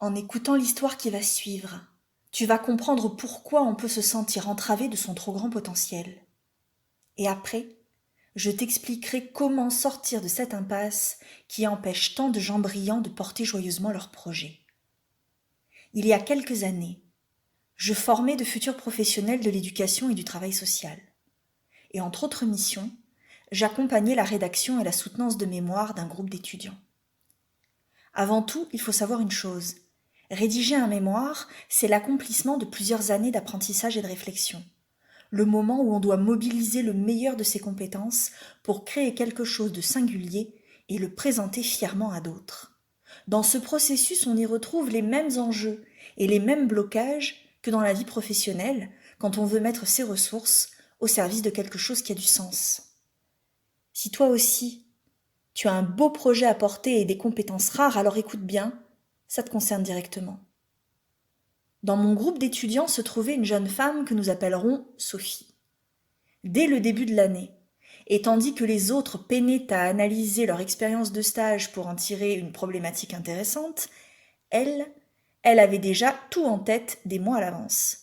En écoutant l'histoire qui va suivre, tu vas comprendre pourquoi on peut se sentir entravé de son trop grand potentiel. Et après, je t'expliquerai comment sortir de cette impasse qui empêche tant de gens brillants de porter joyeusement leurs projets. Il y a quelques années, je formais de futurs professionnels de l'éducation et du travail social. Et entre autres missions, j'accompagnais la rédaction et la soutenance de mémoire d'un groupe d'étudiants. Avant tout, il faut savoir une chose. Rédiger un mémoire, c'est l'accomplissement de plusieurs années d'apprentissage et de réflexion. Le moment où on doit mobiliser le meilleur de ses compétences pour créer quelque chose de singulier et le présenter fièrement à d'autres. Dans ce processus, on y retrouve les mêmes enjeux et les mêmes blocages que dans la vie professionnelle, quand on veut mettre ses ressources au service de quelque chose qui a du sens. Si toi aussi, tu as un beau projet à porter et des compétences rares, alors écoute bien, ça te concerne directement. Dans mon groupe d'étudiants se trouvait une jeune femme que nous appellerons Sophie. Dès le début de l'année, et tandis que les autres peinaient à analyser leur expérience de stage pour en tirer une problématique intéressante, elle avait déjà tout en tête des mois à l'avance.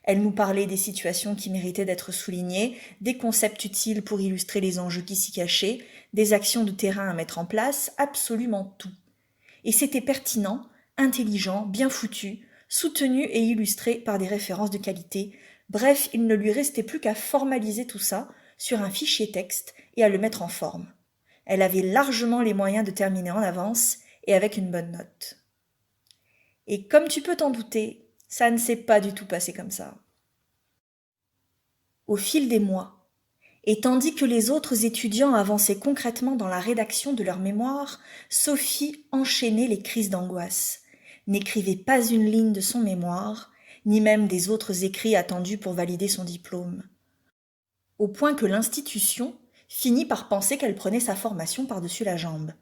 Elle nous parlait des situations qui méritaient d'être soulignées, des concepts utiles pour illustrer les enjeux qui s'y cachaient, des actions de terrain à mettre en place, absolument tout. Et c'était pertinent, intelligent, bien foutu, soutenu et illustré par des références de qualité. Bref, il ne lui restait plus qu'à formaliser tout ça sur un fichier texte et à le mettre en forme. Elle avait largement les moyens de terminer en avance et avec une bonne note. Et comme tu peux t'en douter, ça ne s'est pas du tout passé comme ça. Au fil des mois, et tandis que les autres étudiants avançaient concrètement dans la rédaction de leur mémoire, Sophie enchaînait les crises d'angoisse, n'écrivait pas une ligne de son mémoire, ni même des autres écrits attendus pour valider son diplôme. Au point que l'institution finit par penser qu'elle prenait sa formation par-dessus la jambe,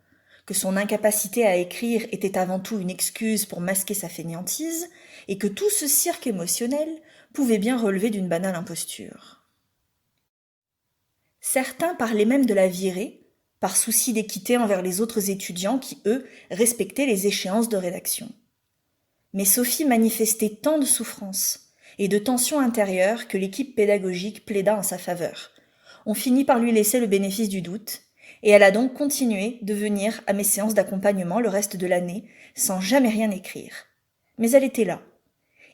que son incapacité à écrire était avant tout une excuse pour masquer sa fainéantise, et que tout ce cirque émotionnel pouvait bien relever d'une banale imposture. Certains parlaient même de la virer, par souci d'équité envers les autres étudiants qui, eux, respectaient les échéances de rédaction. Mais Sophie manifestait tant de souffrance et de tensions intérieures que l'équipe pédagogique plaida en sa faveur. On finit par lui laisser le bénéfice du doute, et elle a donc continué de venir à mes séances d'accompagnement le reste de l'année sans jamais rien écrire. Mais elle était là,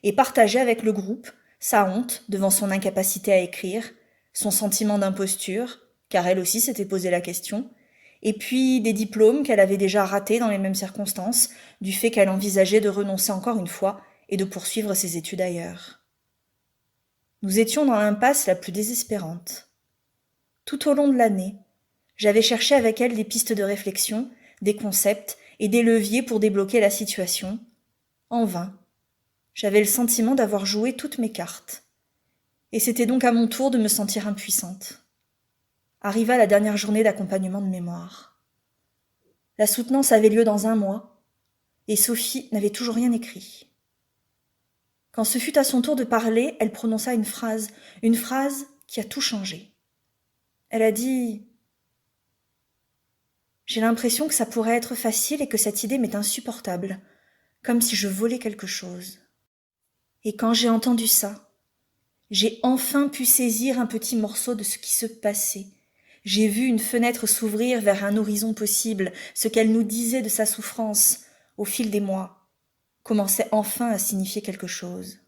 et partageait avec le groupe sa honte devant son incapacité à écrire, son sentiment d'imposture, car elle aussi s'était posé la question, et puis des diplômes qu'elle avait déjà ratés dans les mêmes circonstances, du fait qu'elle envisageait de renoncer encore une fois et de poursuivre ses études ailleurs. Nous étions dans l'impasse la plus désespérante. Tout au long de l'année, j'avais cherché avec elle des pistes de réflexion, des concepts et des leviers pour débloquer la situation. En vain. J'avais le sentiment d'avoir joué toutes mes cartes. Et c'était donc à mon tour de me sentir impuissante. Arriva la dernière journée d'accompagnement de mémoire. La soutenance avait lieu dans 1 mois, et Sophie n'avait toujours rien écrit. Quand ce fut à son tour de parler, elle prononça une phrase qui a tout changé. Elle a dit « J'ai l'impression que ça pourrait être facile et que cette idée m'est insupportable, comme si je volais quelque chose. » Et quand j'ai entendu ça, j'ai enfin pu saisir un petit morceau de ce qui se passait. J'ai vu une fenêtre s'ouvrir vers un horizon possible, ce qu'elle nous disait de sa souffrance, au fil des mois, commençait enfin à signifier quelque chose.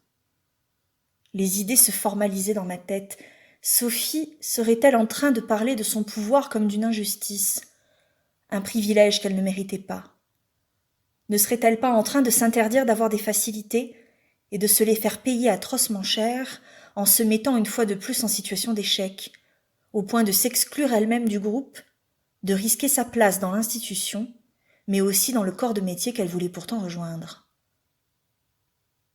Les idées se formalisaient dans ma tête. Sophie serait-elle en train de parler de son pouvoir comme d'une injustice, un privilège qu'elle ne méritait pas? Ne serait-elle pas en train de s'interdire d'avoir des facilités et de se les faire payer atrocement cher en se mettant une fois de plus en situation d'échec, au point de s'exclure elle-même du groupe, de risquer sa place dans l'institution, mais aussi dans le corps de métier qu'elle voulait pourtant rejoindre.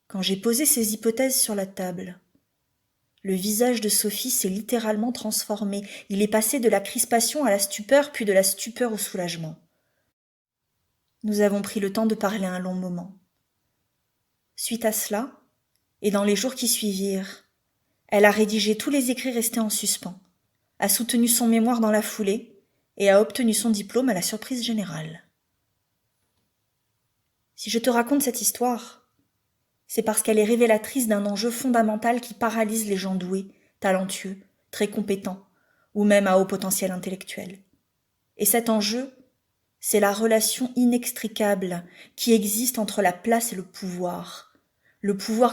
Quand j'ai posé ces hypothèses sur la table, le visage de Sophie s'est littéralement transformé. Il est passé de la crispation à la stupeur, puis de la stupeur au soulagement. Nous avons pris le temps de parler un long moment. Suite à cela, et dans les jours qui suivirent, elle a rédigé tous les écrits restés en suspens, a soutenu son mémoire dans la foulée et a obtenu son diplôme à la surprise générale. Si je te raconte cette histoire, c'est parce qu'elle est révélatrice d'un enjeu fondamental qui paralyse les gens doués, talentueux, très compétents, ou même à haut potentiel intellectuel. Et cet enjeu, c'est la relation inextricable qui existe entre la place et le pouvoir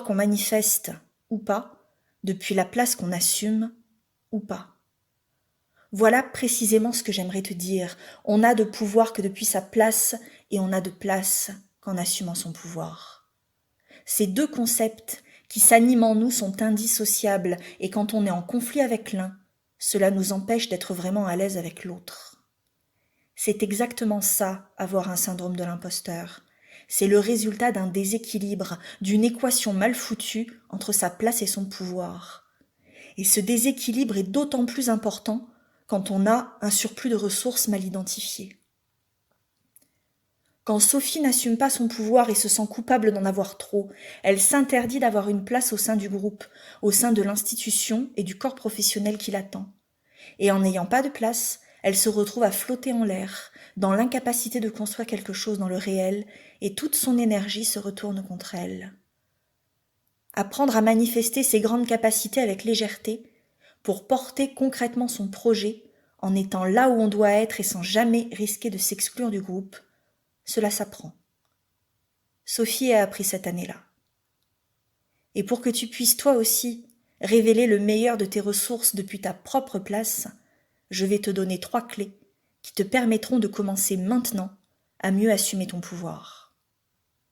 qu'on manifeste ou pas, depuis la place qu'on assume ou pas. Voilà précisément ce que j'aimerais te dire. On n'a de pouvoir que depuis sa place et on n'a de place qu'en assumant son pouvoir. Ces deux concepts qui s'animent en nous sont indissociables et quand on est en conflit avec l'un, cela nous empêche d'être vraiment à l'aise avec l'autre. C'est exactement ça, avoir un syndrome de l'imposteur. C'est le résultat d'un déséquilibre, d'une équation mal foutue entre sa place et son pouvoir. Et ce déséquilibre est d'autant plus important quand on a un surplus de ressources mal identifiées. Quand Sophie n'assume pas son pouvoir et se sent coupable d'en avoir trop, elle s'interdit d'avoir une place au sein du groupe, au sein de l'institution et du corps professionnel qui l'attend. Et en n'ayant pas de place, elle se retrouve à flotter en l'air, dans l'incapacité de construire quelque chose dans le réel, et toute son énergie se retourne contre elle. Apprendre à manifester ses grandes capacités avec légèreté, pour porter concrètement son projet, en étant là où on doit être et sans jamais risquer de s'exclure du groupe, cela s'apprend. Sophie a appris cette année-là. Et pour que tu puisses toi aussi révéler le meilleur de tes ressources depuis ta propre place, je vais te donner 3 clés qui te permettront de commencer maintenant à mieux assumer ton pouvoir.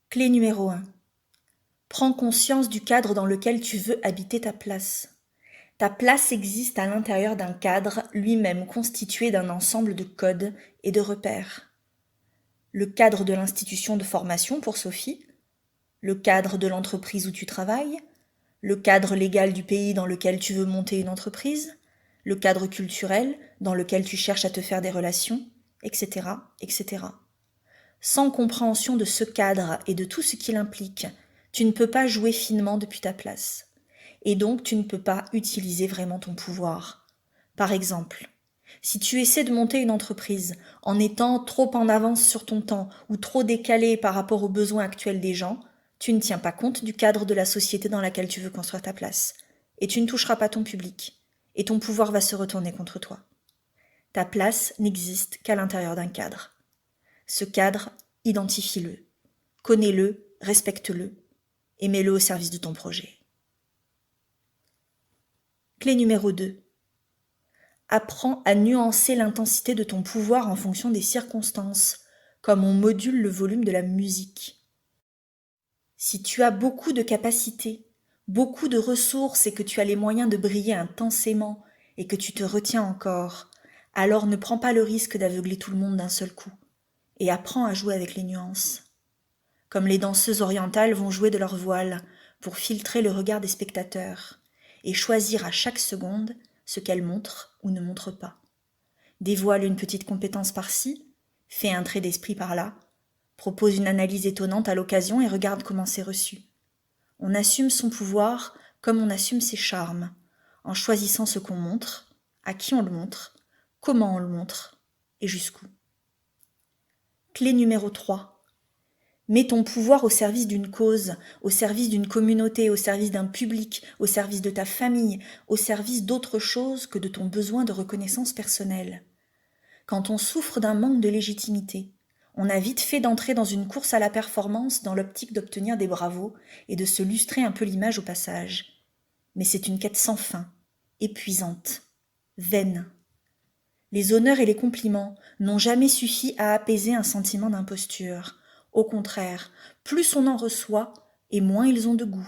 Clé numéro 1. Prends conscience du cadre dans lequel tu veux habiter ta place. Ta place existe à l'intérieur d'un cadre lui-même constitué d'un ensemble de codes et de repères. Le cadre de l'institution de formation pour Sophie, le cadre de l'entreprise où tu travailles, le cadre légal du pays dans lequel tu veux monter une entreprise, le cadre culturel dans lequel tu cherches à te faire des relations, etc., etc. Sans compréhension de ce cadre et de tout ce qu'il implique, tu ne peux pas jouer finement depuis ta place. Et donc tu ne peux pas utiliser vraiment ton pouvoir. Par exemple, si tu essaies de monter une entreprise en étant trop en avance sur ton temps ou trop décalé par rapport aux besoins actuels des gens, tu ne tiens pas compte du cadre de la société dans laquelle tu veux construire ta place. Et tu ne toucheras pas ton public. Et ton pouvoir va se retourner contre toi. Ta place n'existe qu'à l'intérieur d'un cadre. Ce cadre, identifie-le, connais-le, respecte-le et mets-le au service de ton projet. Clé numéro 2. Apprends à nuancer l'intensité de ton pouvoir en fonction des circonstances, comme on module le volume de la musique. Si tu as beaucoup de capacités, beaucoup de ressources et que tu as les moyens de briller intensément et que tu te retiens encore, alors ne prends pas le risque d'aveugler tout le monde d'un seul coup et apprends à jouer avec les nuances. Comme les danseuses orientales vont jouer de leur voile pour filtrer le regard des spectateurs et choisir à chaque seconde ce qu'elles montrent ou ne montrent pas. Dévoile une petite compétence par-ci, fais un trait d'esprit par-là, propose une analyse étonnante à l'occasion et regarde comment c'est reçu. On assume son pouvoir comme on assume ses charmes, en choisissant ce qu'on montre, à qui on le montre, comment on le montre et jusqu'où. Clé numéro 3. Mets ton pouvoir au service d'une cause, au service d'une communauté, au service d'un public, au service de ta famille, au service d'autre chose que de ton besoin de reconnaissance personnelle. Quand on souffre d'un manque de légitimité, on a vite fait d'entrer dans une course à la performance dans l'optique d'obtenir des bravos et de se lustrer un peu l'image au passage. Mais c'est une quête sans fin, épuisante, vaine. Les honneurs et les compliments n'ont jamais suffi à apaiser un sentiment d'imposture. Au contraire, plus on en reçoit, et moins ils ont de goût.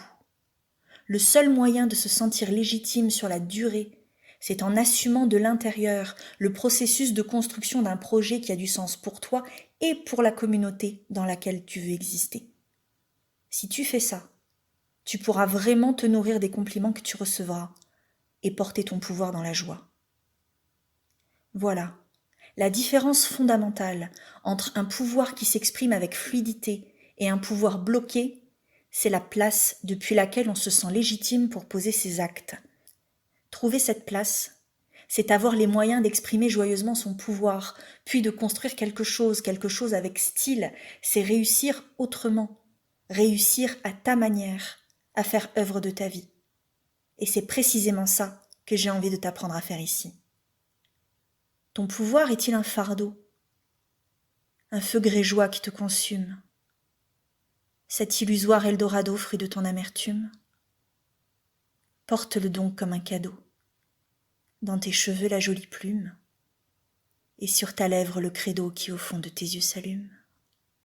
Le seul moyen de se sentir légitime sur la durée, c'est en assumant de l'intérieur le processus de construction d'un projet qui a du sens pour toi et pour la communauté dans laquelle tu veux exister. Si tu fais ça, tu pourras vraiment te nourrir des compliments que tu recevras et porter ton pouvoir dans la joie. Voilà. La différence fondamentale entre un pouvoir qui s'exprime avec fluidité et un pouvoir bloqué, c'est la place depuis laquelle on se sent légitime pour poser ses actes. Trouver cette place, C'est avoir les moyens d'exprimer joyeusement son pouvoir, puis de construire quelque chose avec style. C'est réussir autrement, réussir à ta manière, à faire œuvre de ta vie. Et c'est précisément ça que j'ai envie de t'apprendre à faire ici. Ton pouvoir est-il un fardeau, un feu grégeois qui te consume, cet illusoire Eldorado fruit de ton amertume? Porte-le donc comme un cadeau, dans tes cheveux la jolie plume, et sur ta lèvre le credo qui au fond de tes yeux s'allume.